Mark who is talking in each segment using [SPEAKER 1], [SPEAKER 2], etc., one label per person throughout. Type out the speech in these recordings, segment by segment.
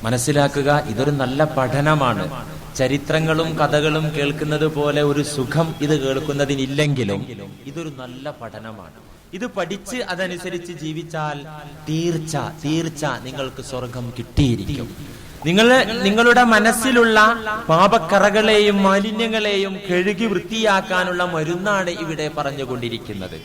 [SPEAKER 1] മനസ്സിലാക്കുക, ഇതൊരു നല്ല പഠനമാണ്. ചരിത്രങ്ങളും കഥകളും കേൾക്കുന്നത് പോലെ ഒരു സുഖം ഇത് കേൾക്കുന്നതിനില്ലെങ്കിലും ഇതൊരു നല്ല പഠനമാണ്. ഇത് പഠിച്ച് അതനുസരിച്ച് ജീവിച്ചാൽ തീർച്ച നിങ്ങൾക്ക് സ്വർഗം കിട്ടിയിരിക്കും. നിങ്ങളുടെ മനസ്സിലുള്ള പാപക്കറകളെയും മാലിന്യങ്ങളെയും കഴുകി വൃത്തിയാക്കാനുള്ള മരുന്നാണ് ഇവിടെ പറഞ്ഞുകൊണ്ടിരിക്കുന്നത്.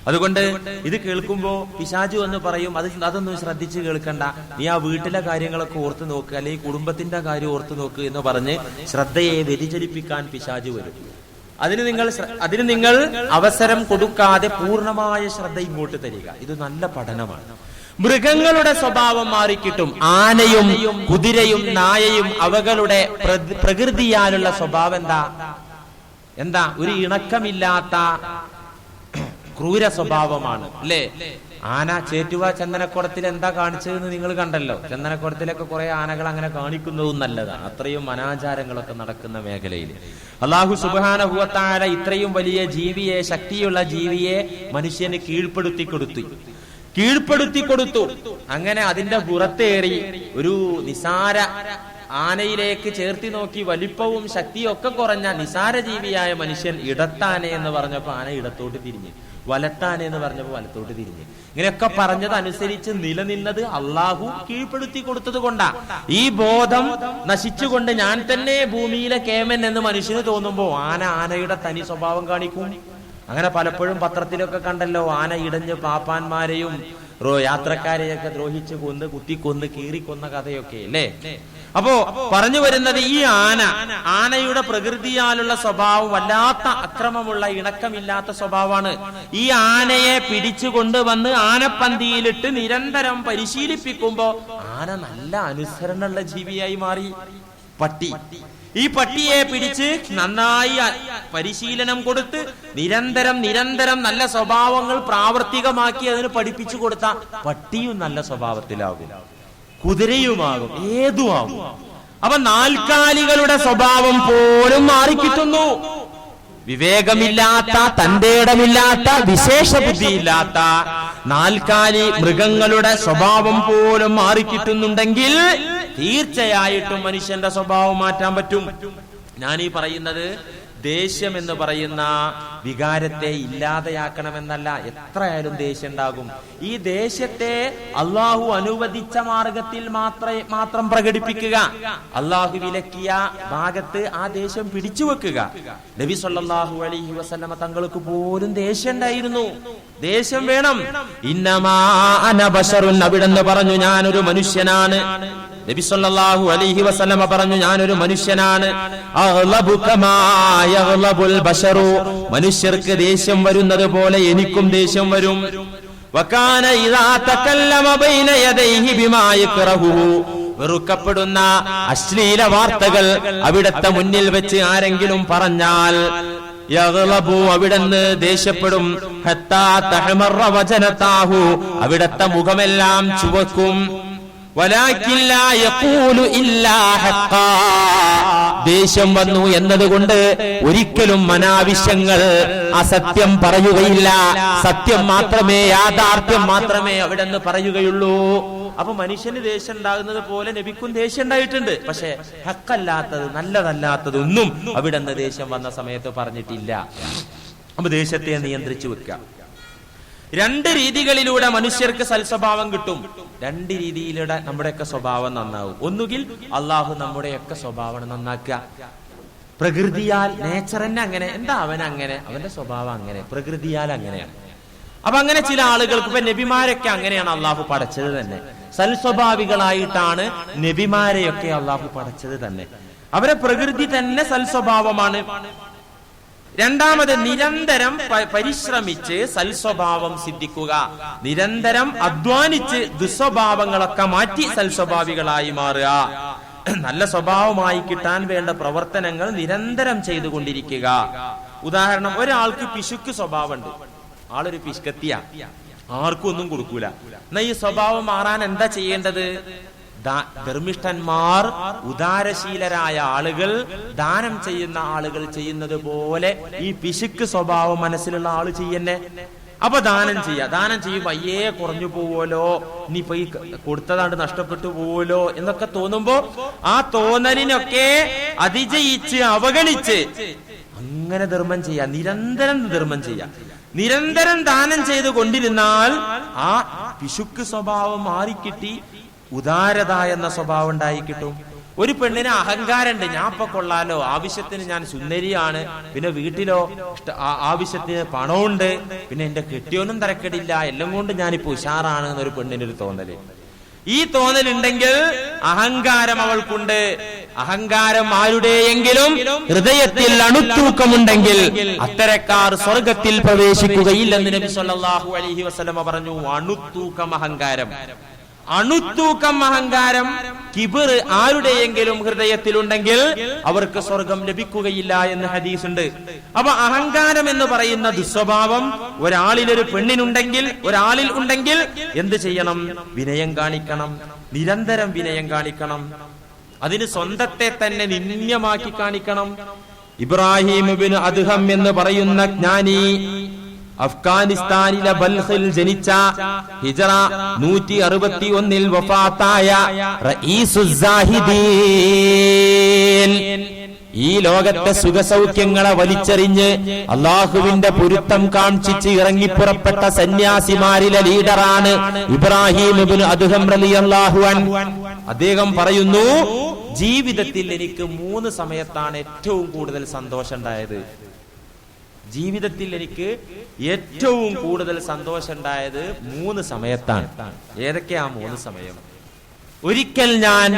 [SPEAKER 1] അതുകൊണ്ട് ഇത് കേൾക്കുമ്പോ പിശാചു എന്ന് പറയും, അതൊന്നും ശ്രദ്ധിച്ച് കേൾക്കണ്ട, നീ ആ വീട്ടിലെ കാര്യങ്ങളൊക്കെ ഓർത്തു നോക്ക്, അല്ലെങ്കിൽ കുടുംബത്തിന്റെ കാര്യം ഓർത്തു നോക്ക് എന്ന് പറഞ്ഞ് ശ്രദ്ധയെ വ്യതിചലിപ്പിക്കാൻ പിശാചു വരും. അതിന് നിങ്ങൾ അവസരം കൊടുക്കാതെ പൂർണ്ണമായ ശ്രദ്ധ ഇങ്ങോട്ട് തരിക. ഇത് നല്ല പഠനമാണ്. മൃഗങ്ങളുടെ സ്വഭാവം മാറിക്കിട്ടും. ആനയും കുതിരയും നായയും അവകളുടെ പ്രകൃതിയാലുള്ള സ്വഭാവം എന്താ? ഒരു ഇണക്കമില്ലാത്ത ക്രൂര സ്വഭാവമാണ്, അല്ലേ? ആന ചേറ്റുവ ചന്ദനക്കുടത്തിൽ എന്താ കാണിച്ചതെന്ന് നിങ്ങൾ കണ്ടല്ലോ. ചന്ദനക്കുടത്തിലൊക്കെ കുറെ ആനകൾ അങ്ങനെ കാണിക്കുന്നതും നല്ലതാണ്. അത്രയും അനാചാരങ്ങളൊക്കെ നടക്കുന്ന മേഖലയിൽ അല്ലാഹു സുബ്ഹാനഹു വ തആല ഇത്രയും വലിയ ജീവിയെ, ശക്തിയുള്ള ജീവിയെ മനുഷ്യന് കീഴ്പ്പെടുത്തി കൊടുത്തു. അങ്ങനെ അതിന്റെ പുറത്തേറി ഒരു നിസാര ആനയിലേക്ക് ചേർത്തി നോക്കി വലിപ്പവും ശക്തിയും ഒക്കെ കുറഞ്ഞ നിസാര ജീവിയായ മനുഷ്യൻ ഇടത്താനെ എന്ന് പറഞ്ഞപ്പോ ആന ഇടത്തോട്ട് തിരിഞ്ഞ്, വലത്താനെ എന്ന് പറഞ്ഞപ്പോ വലത്തോട്ട് തിരിഞ്ഞ്. ഇങ്ങനെയൊക്കെ പറഞ്ഞതനുസരിച്ച് നിലനിന്നത് അള്ളാഹു കീഴ്പ്പെടുത്തി കൊടുത്തത് കൊണ്ടാ. ഈ ബോധം നശിച്ചുകൊണ്ട് ഞാൻ തന്നെ ഭൂമിയിലെ കേമൻ എന്ന് മനുഷ്യന് തോന്നുമ്പോ ആനയുടെ തനി സ്വഭാവം കാണിക്കും. അങ്ങനെ പലപ്പോഴും പത്രത്തിലൊക്കെ കണ്ടല്ലോ, ആന ഇടഞ്ഞ് പാപ്പാന്മാരെയും യാത്രക്കാരെയൊക്കെ ദ്രോഹിച്ച് കുത്തിക്കൊന്ന് കീറിക്കൊന്ന കഥയൊക്കെ, അല്ലേ? അപ്പോ പറഞ്ഞു വരുന്നത് ഈ ആനയുടെ പ്രകൃതിയാലുള്ള സ്വഭാവം വല്ലാത്ത അക്രമമുള്ള ഇണക്കമില്ലാത്ത സ്വഭാവമാണ്. ഈ ആനയെ പിടിച്ചു കൊണ്ടുവന്ന് ആനപ്പന്തിയിലിട്ട് നിരന്തരം പരിശീലിപ്പിക്കുമ്പോ ആന നല്ല അനുസരണമുള്ള ജീവിയായി മാറി. ഈ പട്ടിയെ പിടിച്ച് നന്നായി പരിശീലനം കൊടുത്ത് നിരന്തരം നല്ല സ്വഭാവങ്ങൾ പ്രാവർത്തികമാക്കി അതിന് പഠിപ്പിച്ചു കൊടുത്ത പട്ടിയും നല്ല സ്വഭാവത്തിലാകും, കുതിരയുമാകും, ഏതുമാകും. അപ്പൊ നാൽക്കാലികളുടെ സ്വഭാവം പോലും മാറിക്കിട്ടുന്നു. വിവേകമില്ലാത്ത, തന്റെ ഇടമില്ലാത്ത, വിശേഷ ബുദ്ധിയില്ലാത്ത നാൽക്കാലി മൃഗങ്ങളുടെ സ്വഭാവം പോലും മാറിക്കിട്ടുന്നുണ്ടെങ്കിൽ തീർച്ചയായിട്ടും മനുഷ്യന്റെ സ്വഭാവം മാറ്റാൻ പറ്റും. ഞാനീ പറയുന്നത് ദേഷ്യം എന്ന് പറയുന്ന വികാരത്തെ ഇല്ലാതെയാക്കണമെന്നല്ല. എത്രയായാലും ദേഷ്യം ഉണ്ടാകും. ഈ ദേഷ്യത്തെ അള്ളാഹു അനുവദിച്ച മാർഗത്തിൽ മാത്രം പ്രകടിപ്പിക്കുക. അള്ളാഹു വിലക്കിയ ഭാഗത്ത് ആ ദേഷ്യം പിടിച്ചു വെക്കുക. നബി സല്ലല്ലാഹു അലൈഹി വസല്ലമ തങ്ങൾക്ക് പോലും ദേഷ്യം ഉണ്ടായിരുന്നു. ദേഷ്യം വേണം. ഇന്നമാ അന ബശറുൻ, അവിടെന്ന് പറഞ്ഞു ഞാനൊരു മനുഷ്യനാണ്. നബി സല്ലല്ലാഹു അലൈഹി വസല്ലമ പറഞ്ഞു ഞാനൊരു മനുഷ്യനാണ്. അഗ്ളബു കമാ യഗ്ളബുൽ ബശറു, മനുഷ്യർക്ക് ദേഷ്യം വരുന്നത് പോലെ എനിക്കും ദേഷ്യം വരും. വകാന ഇദാ തകല്ലമ ബൈന യദൈഹി ബിമാ യക്റഹു, വെറുക്കപ്പെടുന്ന അശ്ലീല വാർത്തകൾ അവിടത്തെ മുന്നിൽ വെച്ച് ആരെങ്കിലും പറഞ്ഞാൽ യഗ്ളബു, അവിടുന്ന് ദേഷ്യപ്പെടും. ഹത്താ തഹമറ വജനതാഹു, അവിടത്തെ മുഖമെല്ലാം ചുവക്കും. വലാകിൻ ലാ യഖൂലു ഇല്ലാ ഹഖ്ഖാ, ദേഷ്യം വന്നു എന്നതുകൊണ്ട് ഒരിക്കലും അനാവശ്യങ്ങൾ, അസത്യം പറയുകയില്ല. സത്യം മാത്രമേ, യാഥാർത്ഥ്യം മാത്രമേ അവിടെന്ന് പറയുകയുള്ളൂ. അപ്പൊ മനുഷ്യന് ദേഷ്യം ഉണ്ടാകുന്നത് പോലെ നബിക്കും ദേഷ്യം ഉണ്ടായിട്ടുണ്ട്. പക്ഷെ ഹക്കല്ലാത്തത്, നല്ലതല്ലാത്തതൊന്നും അവിടെന്ന് ദേഷ്യം വന്ന സമയത്ത് പറഞ്ഞിട്ടില്ല. അപ്പൊ ദേഷ്യത്തെ നിയന്ത്രിച്ചു വെക്കുക. രണ്ട് രീതികളിലൂടെ മനുഷ്യർക്ക് സൽസ്വഭാവം കിട്ടും. രണ്ട് രീതിയിലൂടെ നമ്മുടെയൊക്കെ സ്വഭാവം നന്നാവും. ഒന്നുകിൽ അള്ളാഹു നമ്മുടെയൊക്കെ സ്വഭാവം നന്നാക്കുക. പ്രകൃതിയാൽ, നേച്ചർ തന്നെ അങ്ങനെ, എന്താ അവനങ്ങനെ, അവന്റെ സ്വഭാവം അങ്ങനെ, പ്രകൃതിയാൽ അങ്ങനെയാണ്. അപ്പൊ അങ്ങനെ ചില ആളുകൾക്ക്, ഇപ്പൊ നബിമാരൊക്കെ അങ്ങനെയാണ് അള്ളാഹു പടച്ചത് തന്നെ. സൽസ്വഭാവികളായിട്ടാണ് നബിമാരെയൊക്കെ അള്ളാഹു പടച്ചത് തന്നെ. അവരെ പ്രകൃതി തന്നെ സൽസ്വഭാവമാണ്. രണ്ടാമത്, നിരന്തരം പരിശ്രമിച്ച് സൽസ്വഭാവം സിദ്ധിക്കുക. നിരന്തരം അധ്വാനിച്ച് ദുസ്വഭാവങ്ങളൊക്കെ മാറ്റി സൽസ്വഭാവികളായി മാറുക. നല്ല സ്വഭാവമായി കിട്ടാൻ വേണ്ട പ്രവർത്തനങ്ങൾ നിരന്തരം ചെയ്തുകൊണ്ടിരിക്കുക. ഉദാഹരണം, ഒരാൾക്ക് പിശുക്ക് സ്വഭാവമുണ്ട്. ആളൊരു പിശുക്കത്തിയ, ആർക്കും ഒന്നും കൊടുക്കൂല. എന്നാ ഈ സ്വഭാവം മാറാൻ എന്താ ചെയ്യേണ്ടത്? ധർമ്മിഷ്ഠന്മാർ, ഉദാരശീലരായ ആളുകൾ, ദാനം ചെയ്യുന്ന ആളുകൾ ചെയ്യുന്നത് പോലെ ഈ പിശുക്ക് സ്വഭാവം മനസ്സിലുള്ള ആള് ചെയ്യന്നെ. അപ്പൊ ദാനം ചെയ്യുമ്പോ അയ്യേ കുറഞ്ഞു പോവല്ലോ, ഇനിയിപ്പൊ ഈ കൊടുത്തതാണ്ട് നഷ്ടപ്പെട്ടു പോവല്ലോ എന്നൊക്കെ തോന്നുമ്പോ ആ തോന്നലിനൊക്കെ അതിജയിച്ച് അവഗണിച്ച് അങ്ങനെ ധർമ്മം ചെയ്യാം, നിരന്തരം ധർമ്മം ചെയ്യാം. നിരന്തരം ദാനം ചെയ്ത് കൊണ്ടിരുന്നാൽ ആ പിശുക്ക് സ്വഭാവം മാറിക്കിട്ടി ഉദാരത എന്ന സ്വഭാവം ഉണ്ടായി കിട്ടും. ഒരു പെണ്ണിന് അഹങ്കാരമുണ്ട്, ഞാൻ ഇപ്പൊ കൊള്ളാലോ, ആവശ്യത്തിന് ഞാൻ സുന്ദരിയാണ്, പിന്നെ വീട്ടിലോ ആവശ്യത്തിന് പണമുണ്ട്, പിന്നെ എന്റെ കെട്ടിയോനും തരക്കെടില്ല, എല്ലാം കൊണ്ട് ഞാനിപ്പോ ഉഷാറാണ് എന്നൊരു പെണ്ണിനൊരു തോന്നല്. ഈ തോന്നലുണ്ടെങ്കിൽ അഹങ്കാരം അവൾക്കുണ്ട്. അഹങ്കാരം ആരുടെയെങ്കിലും ഹൃദയത്തിൽ അണുത്തൂക്കമുണ്ടെങ്കിൽ അത്തരക്കാർ സ്വർഗത്തിൽ പ്രവേശിക്കുകയില്ലെന്ന് നബി സല്ലല്ലാഹു അലൈഹി വസല്ലം പറഞ്ഞു. അണുത്തൂക്കം അഹങ്കാരം കിബിർ ആരുടെയെങ്കിലും ഹൃദയത്തിലുണ്ടെങ്കിൽ അവർക്ക് സ്വർഗം ലഭിക്കുകയില്ല എന്ന് ഹദീസ് ഉണ്ട്. അപ്പൊ അഹങ്കാരം എന്ന് പറയുന്ന ദുസ്വഭാവം ഒരാളിലൊരു ഒരാളിൽ ഉണ്ടെങ്കിൽ എന്ത് ചെയ്യണം? വിനയം കാണിക്കണം, നിരന്തരം വിനയം കാണിക്കണം. അതിന് സ്വന്തത്തെ തന്നെ നിന്ദ്യമാക്കി കാണിക്കണം. ഇബ്രാഹിം ഇബ്നു അദ്ഹം എന്ന് പറയുന്ന ജ്ഞാനി അഫ്ഗാനിസ്ഥാനിലെ ബൽഖിൽ ജനിച്ച ഹിജറ 161 വഫാത്തായ റഈസുസ്സാഹിദീൻ, ഈ ലോകത്തെ സുഖസൗഖ്യങ്ങളെ വലിച്ചെറിഞ്ഞ് അള്ളാഹുവിന്റെ പൊരുത്തം കാണിച്ച് ഇറങ്ങിപ്പുറപ്പെട്ട സന്യാസിമാരിലെ ലീഡറാണ് ഇബ്രാഹിം ഇബ്നു അദ്ഹം റളിയല്ലാഹു അൻഹു. അദ്ദേഹം പറയുന്നു, ജീവിതത്തിൽ എനിക്ക് 3 സമയത്താണ് ഏറ്റവും കൂടുതൽ സന്തോഷം ഉണ്ടായത്. ജീവിതത്തിൽ എനിക്ക് ഏറ്റവും കൂടുതൽ സന്തോഷം ഉണ്ടായത് 3 സമയത്താണ്. ഏതൊക്കെയാ 3 സമയം? ഒരിക്കൽ ഞാൻ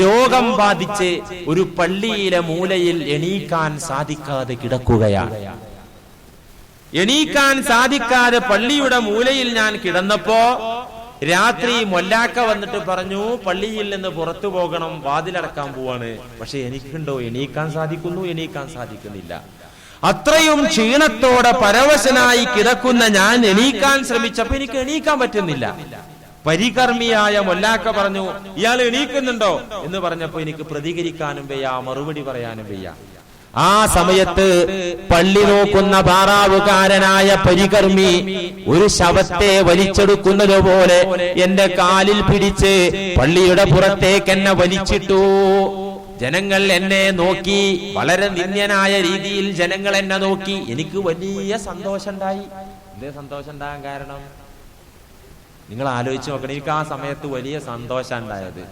[SPEAKER 1] രോഗം ബാധിച്ച് ഒരു പള്ളിയിലെ മൂലയിൽ എണീക്കാൻ സാധിക്കാതെ കിടക്കുകയാണ്. എണീക്കാൻ സാധിക്കാതെ പള്ളിയുടെ മൂലയിൽ ഞാൻ കിടന്നപ്പോ രാത്രി മൊല്ലാക്ക വന്നിട്ട് പറഞ്ഞു, പള്ളിയിൽ നിന്ന് പുറത്തു പോകണം, വാതിലടക്കാൻ പോവാണ്. പക്ഷെ എനിക്കുണ്ടോ, എണീക്കാൻ സാധിക്കുന്നില്ല. അത്രയും ക്ഷീണത്തോടെ പരവശനായി കിടക്കുന്ന ഞാൻ എണീക്കാൻ ശ്രമിച്ചപ്പോ എനിക്ക് എണീക്കാൻ പറ്റുന്നില്ല. പരികർമ്മിയായ മൊല്ലാക്ക പറഞ്ഞു, ഇയാൾ എണീക്കുന്നുണ്ടോ എന്ന് പറഞ്ഞപ്പോ എനിക്ക് പ്രതികരിക്കാനും വയ്യ, മറുപടി പറയാനും വയ്യ. ആ സമയത്ത് പള്ളി നോക്കുന്ന ബാറാവുകാരനായ പരികർമ്മി ഒരു ശവത്തെ വലിച്ചെടുക്കുന്നത് പോലെ എന്റെ കാലിൽ പിടിച്ച് പള്ളിയുടെ പുറത്തേക്ക് എന്നെ വലിച്ചിട്ടു. ജനങ്ങൾ എന്നെ നോക്കി, വളരെ നിന്ദ്യനായ രീതിയിൽ ജനങ്ങൾ എന്നെ നോക്കി. എനിക്ക് വലിയ സന്തോഷം ഉണ്ടായി. എന്തേ സന്തോഷം ഉണ്ടാകാൻ കാരണം? നിങ്ങൾ ആലോചിച്ച് നോക്കണം. എനിക്ക് ആ സമയത്ത് വലിയ സന്തോഷം ഉണ്ടായത്.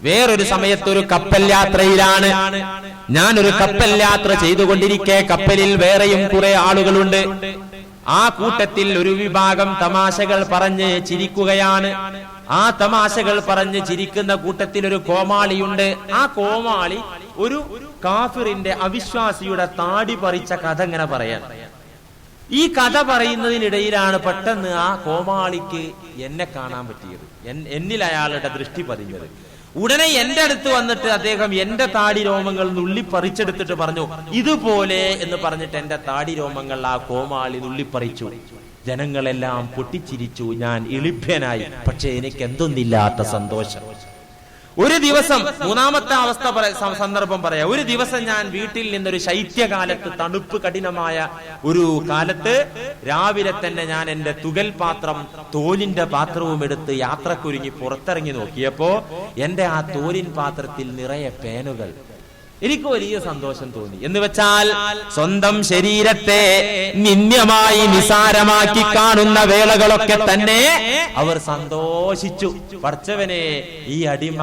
[SPEAKER 1] വേറൊരു സമയത്ത് ഒരു കപ്പൽ യാത്രയിലാണ്. ഞാനൊരു കപ്പൽ യാത്ര ചെയ്തുകൊണ്ടിരിക്കെ കപ്പലിൽ വേറെയും കുറെ ആളുകളുണ്ട്. ആ കൂട്ടത്തിൽ ഒരു വിഭാഗം തമാശകൾ പറഞ്ഞ് ചിരിക്കുകയാണ്. ആ തമാശകൾ പറഞ്ഞ് ചിരിക്കുന്ന കൂട്ടത്തിൽ ഒരു കോമാളിയുണ്ട്. ആ കോമാളി ഒരു കാഫിറിന്റെ, അവിശ്വാസിയുടെ താടി പറിച്ച കഥ ഇങ്ങനെ പറയാൻ. ഈ കഥ പറയുന്നതിനിടയിലാണ് പെട്ടെന്ന് ആ കോമാളിക്ക് എന്നെ കാണാൻ പറ്റിയത്, എന്നിൽ അയാളുടെ ദൃഷ്ടി പതിഞ്ഞത്. ഉടനെ എന്റെ അടുത്ത് വന്നിട്ട് അദ്ദേഹം എന്റെ താടി രോമങ്ങൾ നുള്ളിപ്പറിച്ചെടുത്തിട്ട് പറഞ്ഞു, ഇതുപോലെ എന്ന് പറഞ്ഞിട്ട് എന്റെ താടി രോമങ്ങൾ ആ കോമാളി നുള്ളിപ്പറിച്ചു. ജനങ്ങളെല്ലാം പൊട്ടിച്ചിരിച്ചു. ഞാൻ എളിഭ്യനായി. പക്ഷെ എനിക്ക് എന്തൊന്നില്ലാത്ത സന്തോഷം. ഒരു ദിവസം, 3ാമത്തെ സന്ദർഭം പറയാം. ഒരു ദിവസം ഞാൻ വീട്ടിൽ നിന്നൊരു ശൈത്യകാലത്ത്, തണുപ്പ് കഠിനമായ ഒരു കാലത്ത് രാവിലെ തന്നെ ഞാൻ എന്റെ തുകൽ പാത്രം, തോലിന്റെ പാത്രവും എടുത്ത് യാത്രക്കൊരുങ്ങി പുറത്തിറങ്ങി നോക്കിയപ്പോ എന്റെ ആ തോലിൻ പാത്രത്തിൽ നിറയെ പേനുകൾ. എനിക്ക് വലിയ സന്തോഷം തോന്നി. എന്ന് വെച്ചാൽ സ്വന്തം ശരീരത്തെ നിന്ദ്യമായി നിസാരമാക്കി കാണുന്ന വേളകളൊക്കെ തന്നെ അവർ സന്തോഷിച്ചു. പടച്ചവനെ, ഈ അടിമ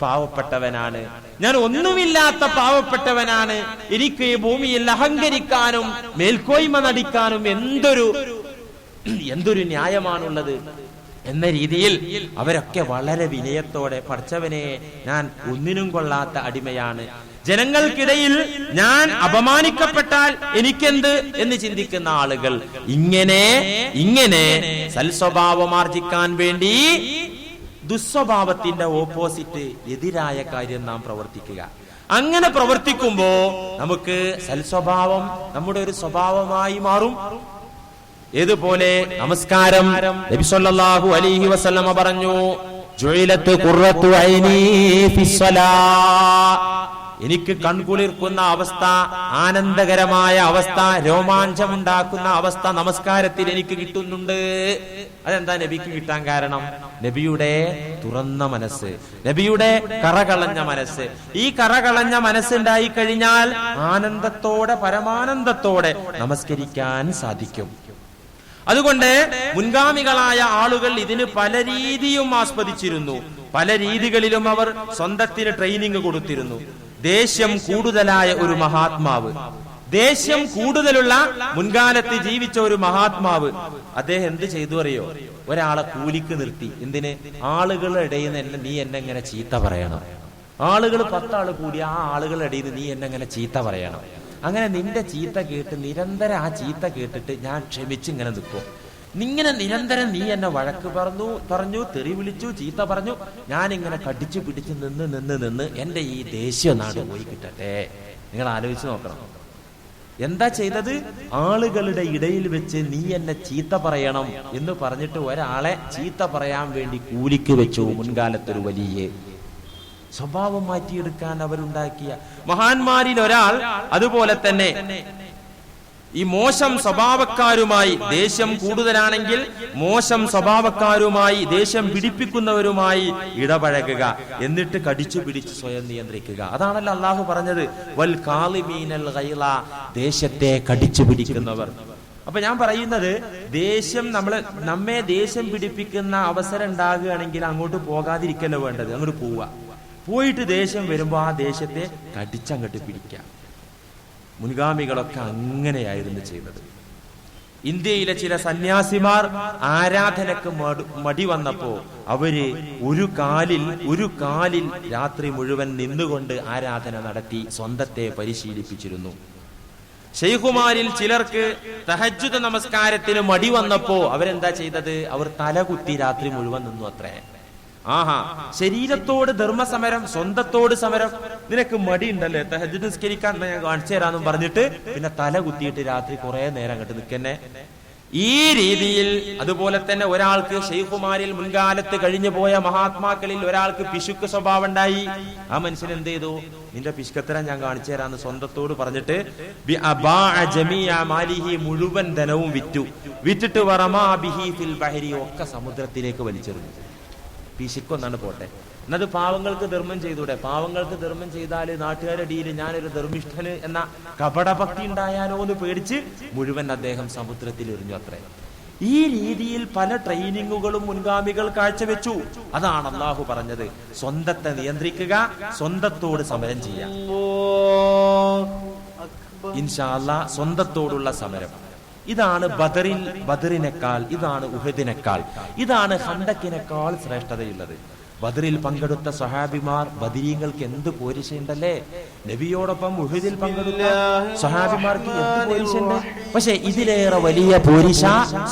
[SPEAKER 1] പാവപ്പെട്ടവനാണ്, ഞാൻ ഒന്നുമില്ലാത്ത പാവപ്പെട്ടവനാണ്, എനിക്ക് ഈ ഭൂമിയിൽ അഹങ്കരിക്കാനും മേൽക്കോയ്മ നടിക്കാനും എന്തൊരു ന്യായമാണുള്ളത് എന്ന രീതിയിൽ അവരൊക്കെ വളരെ വിനയത്തോടെ, പടച്ചവനെ, ഞാൻ ഒന്നിനും കൊള്ളാത്ത അടിമയാണ്, ജനങ്ങൾക്കിടയിൽ ഞാൻ അപമാനിക്കപ്പെട്ടാൽ എനിക്കെന്ത് എന്ന് ചിന്തിക്കുന്ന ആളുകൾ ഇങ്ങനെ സൽസ്വഭാവമാർജിക്കാൻ വേണ്ടി ദുസ്വഭാവത്തിന്റെ ഓപ്പോസിറ്റ്, എതിരായ കാര്യം നാം പ്രവർത്തിക്കുക. അങ്ങനെ പ്രവർത്തിക്കുമ്പോ നമുക്ക് സൽസ്വഭാവം നമ്മുടെ ഒരു സ്വഭാവമായി മാറും. ഏതുപോലെ നമസ്കാരം. നബി സല്ലല്ലാഹു അലൈഹി വസല്ലമ പറഞ്ഞു, ജുഇലത്ത് ഖുർറത്തു ഐനി ഫിസ്സലാ, എനിക്ക് കൺകുളിർക്കുന്ന അവസ്ഥ, ആനന്ദകരമായ അവസ്ഥ, രോമാഞ്ചമുണ്ടാക്കുന്ന അവസ്ഥ നമസ്കാരത്തിൽ എനിക്ക് കിട്ടുന്നുണ്ട്. അതെന്താ നബിക്ക് കിട്ടാൻ കാരണം? നബിയുടെ തുറന്ന മനസ്സ്, നബിയുടെ കറകളഞ്ഞ മനസ്സ്. ഈ കറകളഞ്ഞ മനസ്സുണ്ടായി കഴിഞ്ഞാൽ ആനന്ദത്തോടെ, പരമാനന്ദത്തോടെ നമസ്കരിക്കാൻ സാധിക്കും. അതുകൊണ്ട് മുൻഗാമികളായ ആളുകൾ ഇതിന് പല രീതിയും ആസ്വദിച്ചിരുന്നു. പല രീതികളിലും അവർ സ്വന്തത്തിന് ട്രെയിനിങ് കൊടുത്തിരുന്നു. ദേഷ്യം കൂടുതലായ ഒരു മഹാത്മാവ്, ദേഷ്യം കൂടുതലുള്ള മുൻകാലത്ത് ജീവിച്ച ഒരു മഹാത്മാവ്, അദ്ദേഹം എന്ത് ചെയ്തു അറിയോ? ഒരാളെ കൂലിക്ക് നിർത്തി. എന്തിന്? ആളുകളുടെ ഇടയിൽ നിന്ന് നീ എന്നെ ഇങ്ങനെ ചീത്ത പറയണം. ആളുകൾ 10 ആള് കൂടി ആ ആളുകളുടെ ഇടയിൽ നിന്ന് നീ എന്നെ ഇങ്ങനെ ചീത്ത പറയണം. അങ്ങനെ നിന്റെ ചീത്ത കേട്ട് നിരന്തരം ആ ചീത്ത കേട്ടിട്ട് ഞാൻ ക്ഷമിച്ചിങ്ങനെ നിൽക്കും. നിങ്ങനെ നിരന്തരം നീ എന്നെ വഴക്ക് പറഞ്ഞു തെറി വിളിച്ചു, ചീത്ത പറഞ്ഞു, ഞാനിങ്ങനെ കടിച്ചു പിടിച്ച് നിന്ന് എന്റെ ഈ ദേശീയ നാട് പോയി കിട്ടട്ടെ. നിങ്ങൾ ആലോചിച്ച് നോക്കണം. എന്താ ചെയ്തത്? ആളുകളുടെ ഇടയിൽ വെച്ച് നീ എന്നെ ചീത്ത പറയണം എന്ന് പറഞ്ഞിട്ട് ഒരാളെ ചീത്ത പറയാൻ വേണ്ടി കൂലിക്ക് വെച്ചു. മുൻകാലത്തൊരു വലിയ സ്വഭാവം മാറ്റിയെടുക്കാൻ അവരുണ്ടാക്കിയ മഹാന്മാരിൽ ഒരാൾ. അതുപോലെ തന്നെ ഈ മോശം സ്വഭാവക്കാരുമായി, ദേഷ്യം കൂടുതലാണെങ്കിൽ മോശം സ്വഭാവക്കാരുമായി, ദേഷ്യം പിടിപ്പിക്കുന്നവരുമായി ഇടപഴകുക, എന്നിട്ട് കടിച്ചു പിടിച്ച് സ്വയം നിയന്ത്രിക്കുക. അതാണല്ലോ അള്ളാഹു പറഞ്ഞത്, വൽ കാളിമീനൽ ഗൈള, ദേഷ്യത്തെ കടിച്ചു പിടിക്കുന്നവർ. അപ്പൊ ഞാൻ പറയുന്നത്, ദേഷ്യം നമ്മെ ദേഷ്യം പിടിപ്പിക്കുന്ന അവസരം ഉണ്ടാകുകയാണെങ്കിൽ അങ്ങോട്ട് പോകാതിരിക്കല്ലോ വേണ്ടത്, അങ്ങോട്ട് പോയിട്ട് ദേഷ്യം വരുമ്പോ ആ ദേഷ്യത്തെ കടിച്ചങ്ങോട്ട് പിടിക്കാം. മുൻഗാമികളൊക്കെ അങ്ങനെയായിരുന്നു ചെയ്തത്. ഇന്ത്യയിലെ ചില സന്യാസിമാർ ആരാധനക്ക് മടി വന്നപ്പോ അവര് ഒരു കാലിൽ രാത്രി മുഴുവൻ നിന്നുകൊണ്ട് ആരാധന നടത്തി സ്വന്തത്തെ പരിശീലിപ്പിച്ചിരുന്നു. ശൈഖുമാരിൽ ചിലർക്ക് തഹജ്ജുദ് നമസ്കാരത്തിന് മടി വന്നപ്പോ അവരെന്താ ചെയ്തത്? അവർ തലകുത്തി രാത്രി മുഴുവൻ നിന്നു അത്രേ. ആഹാ, ശരീരത്തോട് ധർമ്മസമരം, സ്വന്തത്തോട് സമരം. നിനക്ക് മടി ഉണ്ടല്ലേ തഹജ്ജുദ് നിസ്കരിക്കാൻ, ഞാൻ കാണിച്ചു തരാന്നും പറഞ്ഞിട്ട് പിന്നെ തല കുത്തിയിട്ട് രാത്രി കുറെ നേരം അങ്ങോട്ട് നിൽക്കന്നെ. ഈ രീതിയിൽ അതുപോലെ തന്നെ ഒരാൾക്ക് ശൈഖുമാരിൽ മുൻകാലത്ത് കഴിഞ്ഞു പോയ മഹാത്മാക്കളിൽ ഒരാൾക്ക് പിശുക്ക് സ്വഭാവം ഉണ്ടായി. ആ മനുഷ്യൻ എന്ത് ചെയ്തു? നിന്റെ പിശുക്കത്തരം ഞാൻ കാണിച്ചു തരാന്ന് സ്വന്തത്തോട് പറഞ്ഞിട്ട് മുഴുവൻ ധനവും വിറ്റിട്ട് ഒക്കെ സമുദ്രത്തിലേക്ക് വലിച്ചെറിഞ്ഞു. പിശുക്കൊന്നാണ് പോട്ടെ, എന്നത് പാവങ്ങൾക്ക് ധർമ്മം ചെയ്തൂടെ? പാവങ്ങൾക്ക് ധർമ്മം ചെയ്താല് നാട്ടുകാരുടെ ഇടയിൽ ഞാനൊരു ധർമ്മിഷ്ഠന് എന്ന കപടഭക്തി ഉണ്ടായാലോ എന്ന് പേടിച്ച് മുഴുവൻ അദ്ദേഹം സമുദ്രത്തിൽ എറിഞ്ഞു അത്രേ. ഈ രീതിയിൽ പല ട്രെയിനിങ്ങുകളും മുൻഗാമികൾ കാഴ്ചവെച്ചു. അതാണ് അള്ളാഹു പറഞ്ഞത്, സ്വന്തത്തെ നിയന്ത്രിക്കുക, സ്വന്തത്തോട് സമരം ചെയ്യാം. ഇൻഷാ അല്ലാഹ് സ്വന്തത്തോടുള്ള സമരം. ഇതാണ് ബദറിനേക്കാൾ, ഇതാണ് ഉഹദിനേക്കാൾ, ഇതാണ് ഖന്തക്കിനേക്കാൾ ശ്രേഷ്ഠതയുള്ളത്. ബദറിൽ പങ്കെടുത്ത സഹാബിമാർ, ബദരീങ്ങൾക്ക് എന്ത് പോരിശയുണ്ടല്ലേ? നബിയോടൊപ്പം ഉഹദിൽ പങ്കെടുത്ത സഹാബിമാർക്ക് എന്ത് പോരിശയുണ്ട്? പക്ഷെ ഇതിലേറെ വലിയ പോരിശ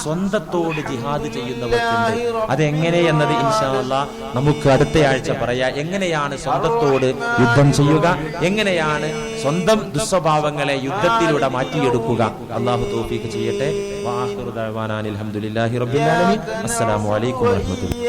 [SPEAKER 1] സ്വന്തത്തോട് ജിഹാദ് ചെയ്യുന്നവർക്കുണ്ട്. അതെങ്ങനെ എന്നത് ഇൻഷാ അല്ലാഹ് നമുക്ക് അടുത്തയാഴ്ച പറയാം. എങ്ങനെയാണ് സ്വന്തത്തോട് യുദ്ധം ചെയ്യുക, എങ്ങനെയാണ് സ്വന്തം ദുസ്വഭാവങ്ങളെ യുദ്ധത്തിലൂടെ മാറ്റിയെടുക്കുക. അല്ലാഹു തൗഫീഖ് ചെയ്യട്ടെ. വആഖിറു ദഅവാനാ അൽഹംദുലില്ലാഹി റബ്ബിൽ ആലമീൻ. അസ്സലാമു അലൈക്കും വറഹ്മത്തുള്ളാഹി.